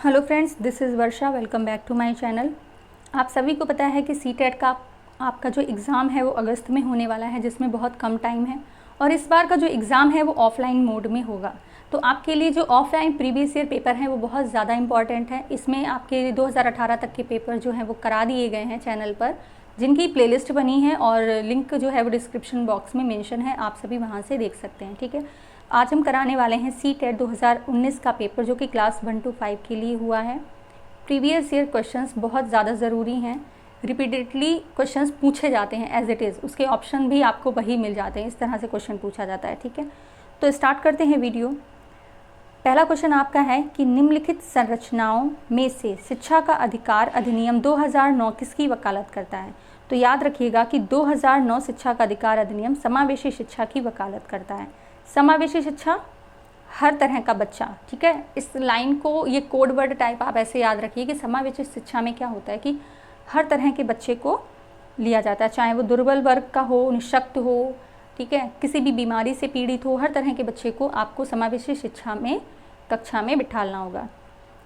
Hello friends, this is Varsha. Welcome back to my channel. आप सभी को पता है कि सीटेट का आपका जो एग्ज़ाम है वो अगस्त में होने वाला है, जिसमें बहुत कम टाइम है। और इस बार का जो एग्ज़ाम है वो ऑफलाइन मोड में होगा। तो आपके लिए जो ऑफलाइन प्रीवियस ईयर पेपर हैं वो बहुत ज़्यादा इंपॉर्टेंट है। इसमें आपके 2018 तक के पेपर जो हैं वो करा दिए गए हैं चैनल पर, जिनकी प्लेलिस्ट बनी है और लिंक जो है वो डिस्क्रिप्शन बॉक्स में मेंशन है, आप सभी वहाँ से देख सकते हैं। ठीक है, आज हम कराने वाले हैं सीटेट 2019 का पेपर, जो कि क्लास 1 to 5 के लिए हुआ है। प्रीवियस ईयर क्वेश्चंस बहुत ज़्यादा ज़रूरी हैं। रिपीटेडली क्वेश्चंस पूछे जाते हैं एज इट इज़, उसके ऑप्शन भी आपको वही मिल जाते हैं, इस तरह से क्वेश्चन पूछा जाता है। ठीक है, तो स्टार्ट करते हैं वीडियो। पहला क्वेश्चन आपका है कि निम्नलिखित संरचनाओं में से शिक्षा का अधिकार अधिनियम 2009 किसकी वकालत करता है। तो याद रखिएगा कि 2009 शिक्षा का अधिकार अधिनियम समावेशी शिक्षा की वकालत करता है। समावेशी शिक्षा, हर तरह का बच्चा। ठीक है, इस लाइन को, ये कोड वर्ड टाइप आप ऐसे याद रखिए कि समावेशी शिक्षा में क्या होता है कि हर तरह के बच्चे को लिया जाता है, चाहे वो दुर्बल वर्ग का हो, निःशक्त हो, ठीक है, किसी भी बीमारी से पीड़ित हो, हर तरह के बच्चे को आपको समावेशी शिक्षा में कक्षा में बिठालना होगा।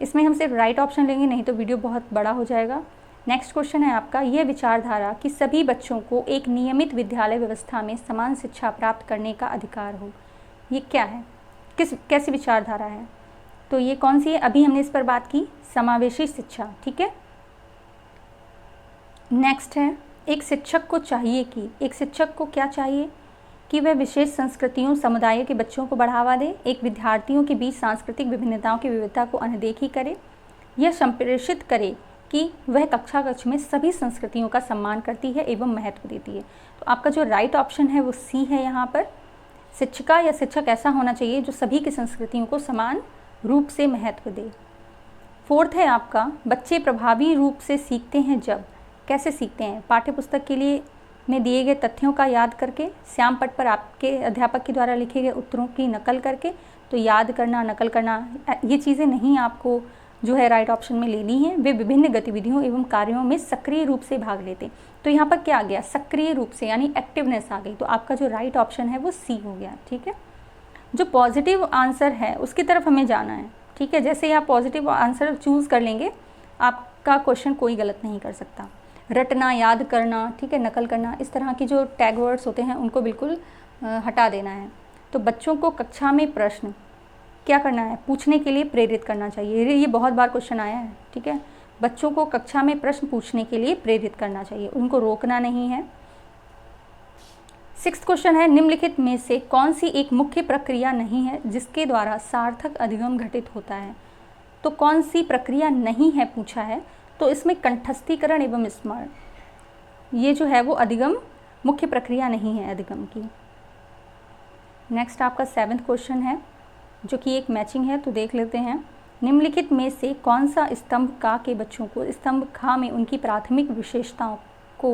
इसमें हम सिर्फ राइट ऑप्शन लेंगे, नहीं तो वीडियो बहुत बड़ा हो जाएगा। नेक्स्ट क्वेश्चन है आपका, यह विचारधारा कि सभी बच्चों को एक नियमित विद्यालय व्यवस्था में समान शिक्षा प्राप्त करने का अधिकार हो, ये क्या है, कैसी विचारधारा है। तो ये कौन सी है, अभी हमने इस पर बात की, समावेशी शिक्षा। ठीक है, नेक्स्ट है, एक शिक्षक को क्या चाहिए कि वह विशेष संस्कृतियों समुदायों के बच्चों को बढ़ावा दे, एक विद्यार्थियों के बीच सांस्कृतिक विभिन्नताओं की विविधता को अनदेखी करे, यह संप्रेषित करे कि वह कक्ष में सभी संस्कृतियों का सम्मान करती है एवं महत्व देती है। तो आपका जो राइट ऑप्शन है वो सी है। यहाँ पर शिक्षिका या शिक्षक ऐसा होना चाहिए जो सभी की संस्कृतियों को समान रूप से महत्व दे। फोर्थ है आपका, बच्चे प्रभावी रूप से सीखते हैं जब, कैसे सीखते हैं, पाठ्यपुस्तक के लिए में दिए गए तथ्यों का याद करके, श्याम पट पर आपके अध्यापक के द्वारा लिखे गए उत्तरों की नकल करके। तो याद करना, नकल करना, ये चीज़ें नहीं आपको जो है राइट ऑप्शन में लेनी है। वे विभिन्न गतिविधियों एवं कार्यों में सक्रिय रूप से भाग लेते। तो यहाँ पर क्या आ गया, सक्रिय रूप से, यानी एक्टिवनेस आ गई। तो आपका जो राइट ऑप्शन है वो सी हो गया। ठीक है, जो पॉजिटिव आंसर है उसकी तरफ हमें जाना है। ठीक है, जैसे ही आप पॉजिटिव आंसर चूज़ कर लेंगे, आपका क्वेश्चन कोई गलत नहीं कर सकता। रटना, याद करना, ठीक है, नकल करना, इस तरह की जो टैग वर्ड्स होते हैं उनको बिल्कुल हटा देना है। तो बच्चों को कक्षा में प्रश्न क्या करना है, पूछने के लिए प्रेरित करना चाहिए। ये बहुत बार क्वेश्चन आया है। ठीक है, बच्चों को कक्षा में प्रश्न पूछने के लिए प्रेरित करना चाहिए, उनको रोकना नहीं है। 6th क्वेश्चन है, निम्नलिखित में से कौन सी एक मुख्य प्रक्रिया नहीं है जिसके द्वारा सार्थक अधिगम घटित होता है। तो कौन सी प्रक्रिया नहीं है पूछा है, तो इसमें कंठस्थीकरण एवं स्मरण, ये जो है वो अधिगम मुख्य प्रक्रिया नहीं है अधिगम की। नेक्स्ट आपका 7th क्वेश्चन है, जो कि एक मैचिंग है, तो देख लेते हैं। निम्नलिखित में से कौन सा स्तंभ का के बच्चों को स्तंभ खा में उनकी प्राथमिक विशेषताओं को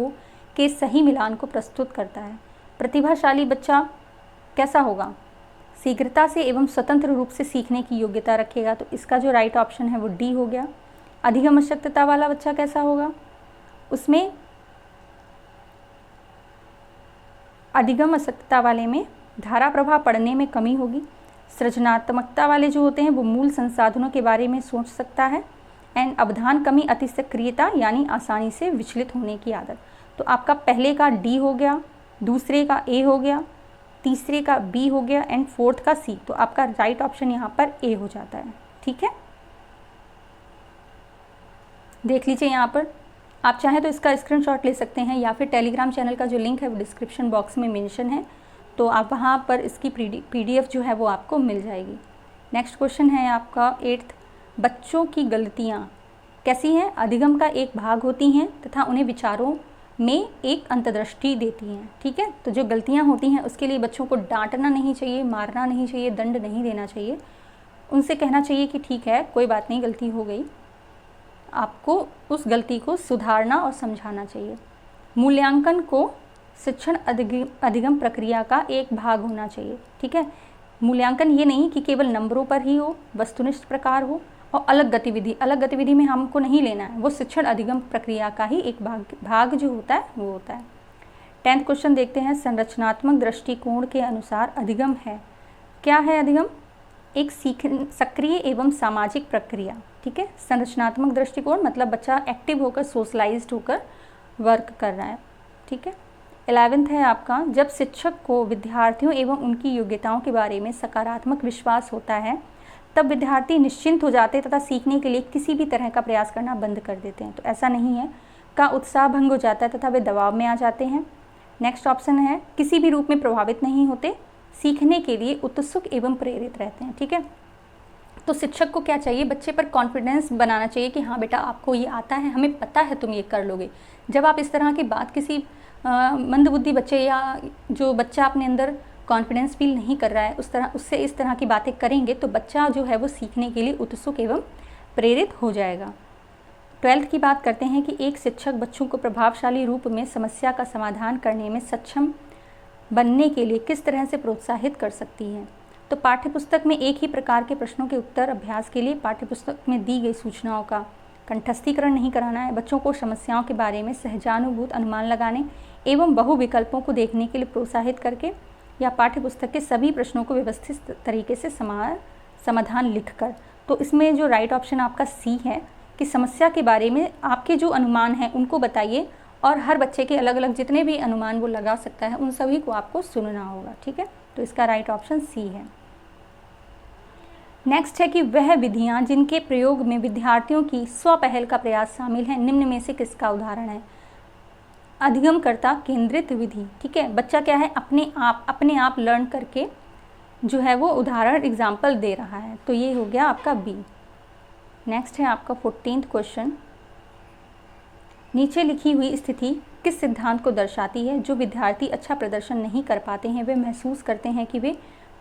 के सही मिलान को प्रस्तुत करता है। प्रतिभाशाली बच्चा कैसा होगा, शीघ्रता से एवं स्वतंत्र रूप से सीखने की योग्यता रखेगा। तो इसका जो राइट ऑप्शन है वो डी हो गया। अधिगम आवश्यकता वाला बच्चा कैसा होगा, उसमें अधिगम आवश्यकता वाले में धारा प्रवाह पढ़ने में कमी होगी। सृजनात्मकता वाले जो होते हैं वो मूल संसाधनों के बारे में सोच सकता है। एंड अवधान कमी, अति सक्रियता, यानी आसानी से विचलित होने की आदत। तो आपका पहले का डी हो गया, दूसरे का ए हो गया, तीसरे का बी हो गया एंड फोर्थ का सी। तो आपका राइट ऑप्शन यहाँ पर ए हो जाता है। ठीक है, देख लीजिए यहाँ पर, आप चाहें तो इसका स्क्रीनशॉट ले सकते हैं या फिर टेलीग्राम चैनल का जो लिंक है वो डिस्क्रिप्शन बॉक्स में मेंशन है, तो आप वहाँ पर इसकी पीडीएफ जो है वो आपको मिल जाएगी। नेक्स्ट क्वेश्चन है आपका 8th, बच्चों की गलतियाँ कैसी हैं, अधिगम का एक भाग होती हैं तथा उन्हें विचारों में एक अंतर्दृष्टि देती हैं। ठीक है, तो जो गलतियाँ होती हैं उसके लिए बच्चों को डांटना नहीं चाहिए, मारना नहीं चाहिए, दंड नहीं देना चाहिए। उनसे कहना चाहिए कि ठीक है, कोई बात नहीं, गलती हो गई, आपको उस गलती को सुधारना और समझाना चाहिए। मूल्यांकन को शिक्षण अधिगम प्रक्रिया का एक भाग होना चाहिए। ठीक है, मूल्यांकन ये नहीं कि केवल नंबरों पर ही हो, वस्तुनिष्ठ प्रकार हो और अलग गतिविधि में हमको नहीं लेना है, वो शिक्षण अधिगम प्रक्रिया का ही एक भाग जो होता है वो होता है। 10th क्वेश्चन देखते हैं, संरचनात्मक दृष्टिकोण के अनुसार अधिगम है, क्या है अधिगम, एक सक्रिय एवं सामाजिक प्रक्रिया, ठीक है। संरचनात्मक दृष्टिकोण मतलब बच्चा एक्टिव होकर, सोशलाइज्ड होकर वर्क कर रहा है, ठीक है। 11th है आपका, जब शिक्षक को विद्यार्थियों एवं उनकी योग्यताओं के बारे में सकारात्मक विश्वास होता है तब विद्यार्थी निश्चिंत हो जाते तथा सीखने के लिए किसी भी तरह का प्रयास करना बंद कर देते हैं। तो ऐसा नहीं है, का उत्साह भंग हो जाता है तथा वे दबाव में आ जाते हैं। नेक्स्ट ऑप्शन है, किसी भी रूप में प्रभावित नहीं होते, सीखने के लिए उत्सुक एवं प्रेरित रहते हैं, ठीक है। तो शिक्षक को क्या चाहिए, बच्चे पर कॉन्फिडेंस बनाना चाहिए कि हाँ बेटा आपको ये आता है, हमें पता है तुम ये कर लोगे। जब आप इस तरह की बात किसी मंदबुद्धि बच्चे या जो बच्चा अपने अंदर कॉन्फिडेंस फील नहीं कर रहा है उससे इस तरह की बातें करेंगे तो बच्चा जो है वो सीखने के लिए उत्सुक एवं प्रेरित हो जाएगा। 12th की बात करते हैं कि एक शिक्षक बच्चों को प्रभावशाली रूप में समस्या का समाधान करने में सक्षम बनने के लिए किस तरह से प्रोत्साहित कर सकती है। तो पाठ्यपुस्तक में एक ही प्रकार के प्रश्नों के उत्तर अभ्यास के लिए पाठ्यपुस्तक में दी गई सूचनाओं का कंठस्थीकरण नहीं कराना है। बच्चों को समस्याओं के बारे में सहजानुभूत अनुमान लगाने एवं बहु विकल्पों को देखने के लिए प्रोत्साहित करके या पाठ्यपुस्तक के सभी प्रश्नों को व्यवस्थित तरीके से समाधान लिखकर। तो इसमें जो राइट ऑप्शन आपका सी है कि समस्या के बारे में आपके जो अनुमान हैं उनको बताइए और हर बच्चे के अलग अलग जितने भी अनुमान वो लगा सकता है उन सभी को आपको सुनना होगा, ठीक है। तो इसका राइट ऑप्शन सी है। नेक्स्ट है कि वह विधियां जिनके प्रयोग में विद्यार्थियों की स्वपहल का प्रयास शामिल है निम्न में से किसका उदाहरण है। अधिगमकर्ता केंद्रित विधि, ठीक है। बच्चा क्या है, अपने आप लर्न करके जो है वो उदाहरण एग्जाम्पल दे रहा है, तो ये हो गया आपका बी। नेक्स्ट है आपका 14th क्वेश्चन, नीचे लिखी हुई स्थिति किस सिद्धांत को दर्शाती है। जो विद्यार्थी अच्छा प्रदर्शन नहीं कर पाते हैं वे महसूस करते हैं कि वे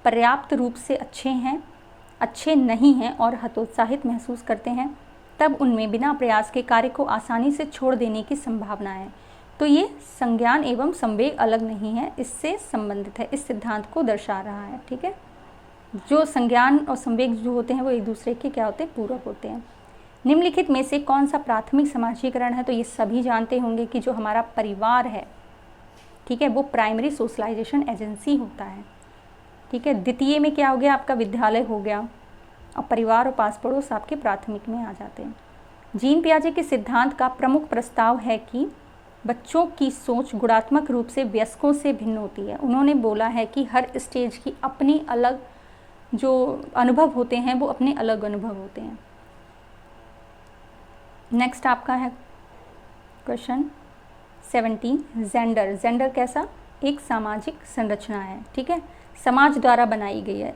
पर्याप्त रूप से अच्छे नहीं हैं और हतोत्साहित महसूस करते हैं, तब उनमें बिना प्रयास के कार्य को आसानी से छोड़ देने की संभावना है। तो ये संज्ञान एवं संवेग अलग नहीं है, इससे संबंधित है, इस सिद्धांत को दर्शा रहा है, ठीक है। जो संज्ञान और संवेग जो होते हैं वो एक दूसरे के क्या होते हैं, पूरक होते हैं। निम्नलिखित में से कौन सा प्राथमिक समाजीकरण है। तो ये सभी जानते होंगे कि जो हमारा परिवार है, ठीक है, वो प्राइमरी सोशलाइजेशन एजेंसी होता है, ठीक है। द्वितीय में क्या हो गया आपका, विद्यालय हो गया, और परिवार और पास पड़ोस आपके प्राथमिक में आ जाते हैं। जीन पियाजे के सिद्धांत का प्रमुख प्रस्ताव है कि बच्चों की सोच गुणात्मक रूप से वयस्कों से भिन्न होती है। उन्होंने बोला है कि हर स्टेज की अपनी अलग जो अनुभव होते हैं वो अपने अलग अनुभव होते हैं। नेक्स्ट आपका है क्वेश्चन 17, जेंडर कैसा, एक सामाजिक संरचना है, ठीक है, समाज द्वारा बनाई गई है।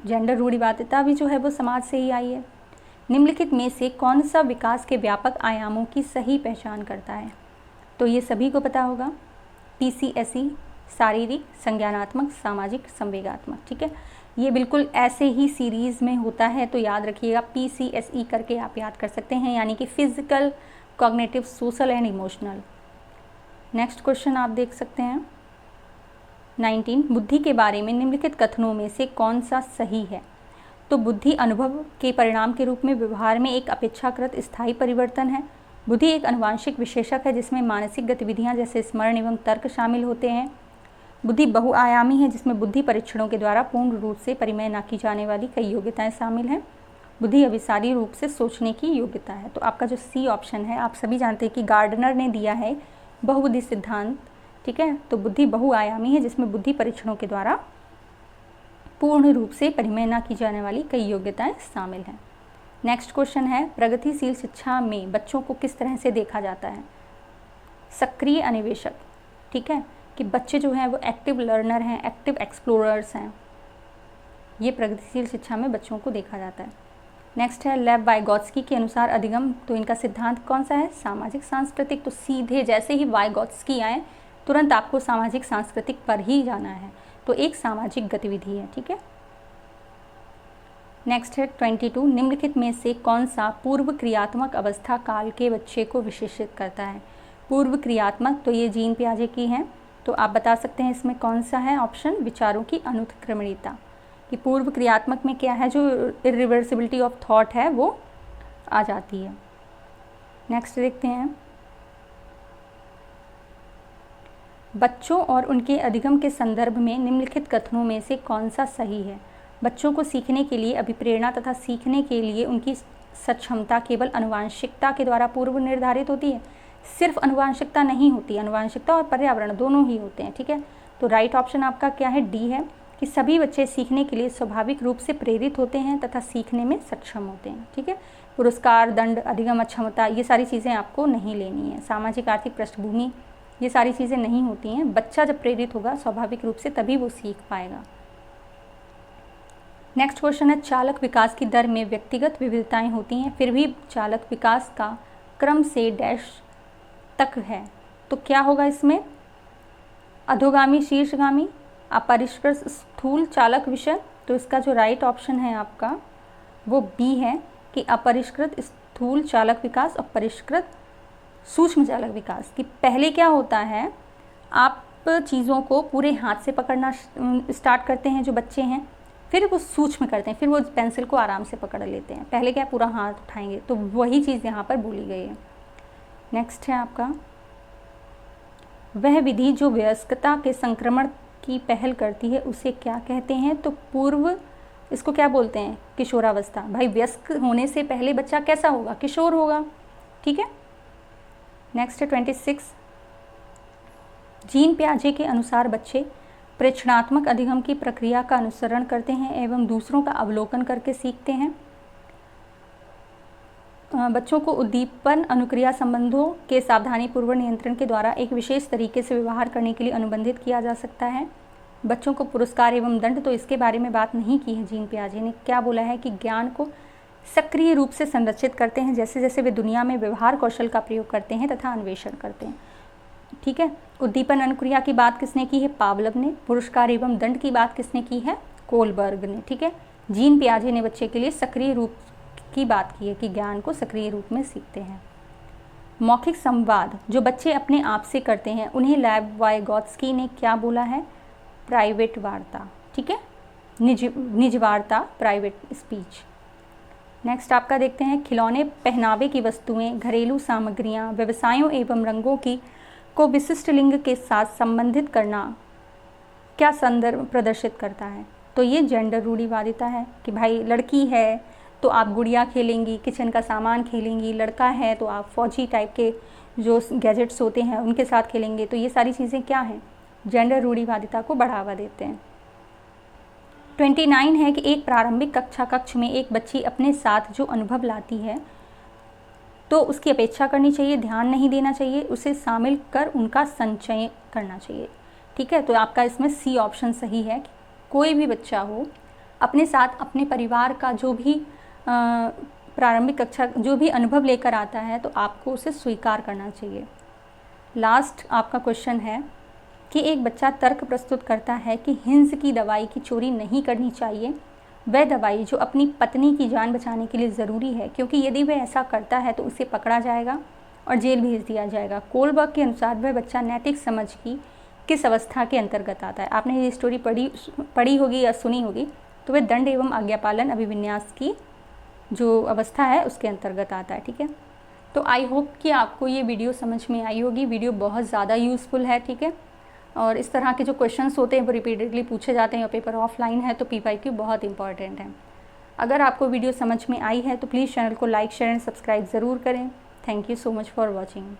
जेंडर रूढ़िवादिता भी जो है वो समाज से ही आई है। निम्नलिखित में से कौन सा विकास के व्यापक आयामों की सही पहचान करता है। तो ये सभी को पता होगा, PCSE, शारीरिक, संज्ञानात्मक, सामाजिक, संवेगात्मक, ठीक है। ये बिल्कुल ऐसे ही सीरीज़ में होता है, तो याद रखिएगा PCSE करके आप याद कर सकते हैं, यानी कि physical, cognitive, social and emotional. Next question आप देख सकते हैं 19, बुद्धि के बारे में निम्नलिखित कथनों में से कौन सा सही है। तो बुद्धि अनुभव के परिणाम के रूप में व्यवहार में एक अपेक्षाकृत स्थायी परिवर्तन है। बुद्धि एक आनुवांशिक विशेषक है जिसमें मानसिक गतिविधियां जैसे स्मरण एवं तर्क शामिल होते हैं। बुद्धि बहुआयामी है जिसमें बुद्धि परीक्षणों के द्वारा पूर्ण रूप से परिमेय न की जाने वाली कई योग्यताएं शामिल हैं। बुद्धि अभिसारी रूप से सोचने की योग्यता है। तो आपका जो सी ऑप्शन है, आप सभी जानते हैं कि गार्डनर ने दिया है बहुबुद्धि सिद्धांत, ठीक है। तो बुद्धि बहुआयामी है जिसमें बुद्धि परीक्षणों के द्वारा पूर्ण रूप से परिमेय न की जाने वाली कई योग्यताएं शामिल हैं। नेक्स्ट क्वेश्चन है, प्रगतिशील शिक्षा में बच्चों को किस तरह से देखा जाता है। सक्रिय अन्वेषक, ठीक है, कि बच्चे जो हैं वो एक्टिव लर्नर हैं, एक्टिव एक्सप्लोरर्स हैं, ये प्रगतिशील शिक्षा में बच्चों को देखा जाता है। नेक्स्ट है लेव वाइगोत्स्की के अनुसार अधिगम, तो इनका सिद्धांत कौन सा है, सामाजिक सांस्कृतिक। तो सीधे जैसे ही वाइगोत्स्की आए तुरंत आपको सामाजिक सांस्कृतिक पर ही जाना है, तो एक सामाजिक गतिविधि है, ठीक है। नेक्स्ट है 22, निम्नलिखित में से कौन सा पूर्व क्रियात्मक अवस्था काल के बच्चे को विशेषित करता है। पूर्व क्रियात्मक, तो ये जीन पियाजे की हैं, तो आप बता सकते हैं इसमें कौन सा है ऑप्शन, विचारों की अनुत्क्रमणीयता, कि पूर्व क्रियात्मक में क्या है, जो इरिवर्सिबिलिटी ऑफ थॉट है वो आ जाती है। नेक्स्ट देखते हैं, बच्चों और उनके अधिगम के संदर्भ में निम्नलिखित कथनों में से कौन सा सही है। बच्चों को सीखने के लिए अभिप्रेरणा तथा सीखने के लिए उनकी सक्षमता केवल आनुवांशिकता के द्वारा पूर्व निर्धारित होती है। सिर्फ आनुवांशिकता नहीं होती, आनुवांशिकता और पर्यावरण दोनों ही होते हैं, ठीक है। तो राइट ऑप्शन आपका क्या है, डी है, कि सभी बच्चे सीखने के लिए स्वाभाविक रूप से प्रेरित होते हैं तथा सीखने में सक्षम होते हैं, ठीक है। पुरस्कार, दंड, अधिगम अक्षमता, ये सारी चीज़ें आपको नहीं लेनी है। सामाजिक आर्थिक पृष्ठभूमि, ये सारी चीज़ें नहीं होती हैं। बच्चा जब प्रेरित होगा स्वाभाविक रूप से तभी वो सीख पाएगा। नेक्स्ट क्वेश्चन है, चालक विकास की दर में व्यक्तिगत विविधताएं होती हैं, फिर भी चालक विकास का क्रम से डैश तक है, तो क्या होगा इसमें, अधोगामी, शीर्षगामी, अपरिष्कृत स्थूल चालक विषय। तो इसका जो राइट ऑप्शन है आपका वो बी है कि अपरिष्कृत स्थूल चालक विकास और परिष्कृत सूक्ष्म चालक विकास। कि पहले क्या होता है, आप चीज़ों को पूरे हाथ से पकड़ना स्टार्ट करते हैं जो बच्चे हैं, फिर वो सूक्ष्म करते हैं, फिर वो पेंसिल को आराम से पकड़ लेते हैं। पहले क्या पूरा हाथ उठाएंगे, तो वही चीज़ यहाँ पर बोली गई है। नेक्स्ट है आपका, वह विधि जो वयस्कता के संक्रमण की पहल करती है उसे क्या कहते हैं। तो पूर्व, इसको क्या बोलते हैं, किशोरावस्था। भाई वयस्क होने से पहले बच्चा कैसा होगा, किशोर होगा, ठीक है। नेक्स्ट है 26, जीन पियाजे के अनुसार बच्चे प्रेक्षणात्मक अधिगम की प्रक्रिया का अनुसरण करते हैं एवं दूसरों का अवलोकन करके सीखते हैं। बच्चों को उद्दीपन अनुक्रिया संबंधों के सावधानीपूर्वक नियंत्रण के द्वारा एक विशेष तरीके से व्यवहार करने के लिए अनुबंधित किया जा सकता है। बच्चों को पुरस्कार एवं दंड, तो इसके बारे में बात नहीं की है जीन पियाजे ने। क्या बोला है कि ज्ञान को सक्रिय रूप से संरक्षित करते हैं जैसे जैसे वे दुनिया में व्यवहार कौशल का प्रयोग करते हैं तथा अन्वेषण करते हैं, ठीक है। उद्दीपन अनुक्रिया की बात किसने की है, पावलव ने। पुरस्कार एवं दंड की बात किसने की है, कोलबर्ग ने, ठीक है। जीन पियाजे ने बच्चे के लिए सक्रिय रूप की बात की है कि ज्ञान को सक्रिय रूप में सीखते हैं। मौखिक संवाद जो बच्चे अपने आप से करते हैं उन्हें लेव वाइगोत्स्की ने क्या बोला है, प्राइवेट वार्ता, ठीक है, निज वार्ता, प्राइवेट स्पीच। नेक्स्ट आपका देखते हैं, खिलौने, पहनावे की वस्तुएं, घरेलू सामग्रियां, व्यवसायों एवं रंगों की को विशिष्ट लिंग के साथ संबंधित करना क्या संदर्भ प्रदर्शित करता है। तो ये जेंडर रूढ़िवादिता है कि भाई लड़की है तो आप गुड़िया खेलेंगी, किचन का सामान खेलेंगी, लड़का है तो आप फौजी टाइप के जो गैजेट्स होते हैं उनके साथ खेलेंगे। तो ये सारी चीज़ें क्या हैं, जेंडर रूढ़िवादिता को बढ़ावा देते हैं। 29 है कि एक प्रारंभिक कक्षा कक्ष में एक बच्ची अपने साथ जो अनुभव लाती है तो उसकी अपेक्षा करनी चाहिए, ध्यान नहीं देना चाहिए, उसे शामिल कर उनका संचय करना चाहिए, ठीक है। तो आपका इसमें सी ऑप्शन सही है कि कोई भी बच्चा हो अपने साथ अपने परिवार का जो भी प्रारंभिक कक्षा जो भी अनुभव लेकर आता है तो आपको उसे स्वीकार करना चाहिए। लास्ट आपका क्वेश्चन है कि एक बच्चा तर्क प्रस्तुत करता है कि हिंस की दवाई की चोरी नहीं करनी चाहिए, वह दवाई जो अपनी पत्नी की जान बचाने के लिए ज़रूरी है, क्योंकि यदि वह ऐसा करता है तो उसे पकड़ा जाएगा और जेल भेज दिया जाएगा। कोलबर्ग के अनुसार वह बच्चा नैतिक समझ की किस अवस्था के अंतर्गत आता है। आपने ये स्टोरी पढ़ी होगी या सुनी होगी, तो वह दंड एवं आज्ञापालन अभिविन्यास की जो अवस्था है उसके अंतर्गत आता है, ठीक है। तो आई होप कि आपको ये वीडियो समझ में आई होगी। वीडियो बहुत ज़्यादा यूज़फुल है, ठीक है। और इस तरह के जो क्वेश्चंस होते हैं वो रिपीटेडली पूछे जाते हैं और पेपर ऑफलाइन है तो PYQ बहुत इंपॉर्टेंट है। अगर आपको वीडियो समझ में आई है तो प्लीज़ चैनल को लाइक, शेयर एंड सब्सक्राइब ज़रूर करें। Thank you so much for watching.